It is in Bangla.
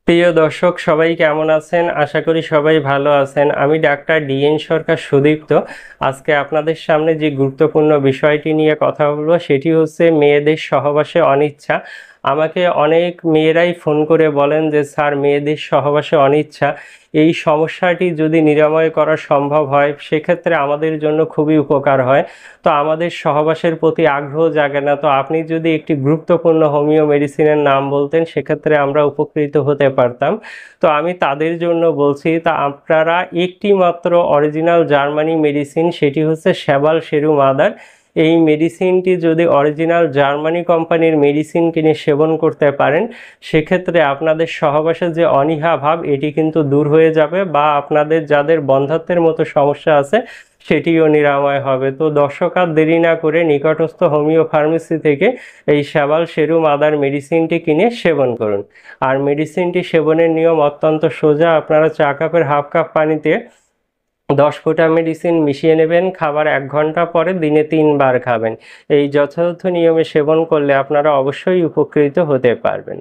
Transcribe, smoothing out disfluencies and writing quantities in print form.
প্রিয় দর্শক সবাই কেমন আছেন? আশা করি সবাই ভালো আছেন। আমি ডাক্তার ডিএন সরকার সুদীপ্ত। আজকে আপনাদের সামনে যে গুরুত্বপূর্ণ বিষয়টি নিয়ে কথা বলবো সেটি হচ্ছে মেয়েদের সহবাসে অনিচ্ছা। আমাকে অনেক মেয়েরাই ফোন করে বলেন যে স্যার মেয়েদের সহবাসে অনিচ্ছা, এই সমস্যাটি যদি নিরাময় করা সম্ভব হয় সেক্ষেত্রে আমাদের জন্য খুবই উপকার হয়। তো আমাদের সহবাসের প্রতি আগ্রহ জাগে না। তো আপনি যদি একটি গুরুত্বপূর্ণ হোমিও মেডিসিনের নাম বলতেন সেক্ষেত্রে আমরা উপকৃত হতে পারতাম। তো আমি তাদের জন্য বলছি, তা আপনারা একটি মাত্র অরিজিনাল জার্মানি মেডিসিন, সেটি হচ্ছে শ্যাবাল সেরুম আদার। এই মেডিসিনটি যদি অরিজিনাল জার্মানি কোম্পানির মেডিসিন কিনে সেবন করতে পারেন সেক্ষেত্রে আপনাদের সহবাসের যে অনীহা ভাব এটি কিন্তু দূর হয়ে যাবে, বা আপনাদের যাদের বন্ধ্যাত্বের মতো সমস্যা আছে সেটিও নিরাময় হবে। তো দর্শক আর দেরি না করে নিকটস্থ হোমিও ফার্মেসি থেকে এই শ্যাবাল সেরুম আদার মেডিসিনটি কিনে সেবন করুন। আর মেডিসিনটি সেবনের নিয়ম অত্যন্ত সোজা। আপনারা চা কাপের হাফ কাপ পানিতে 10 ফোঁটা মেডিসিন মিশিয়ে নেবেন, খাবার 1 ঘন্টা পরে দিনে 3 বার খাবেন। এই যথাযথ নিয়মে সেবন করলে আপনারা অবশ্যই উপকৃত হতে পারবেন।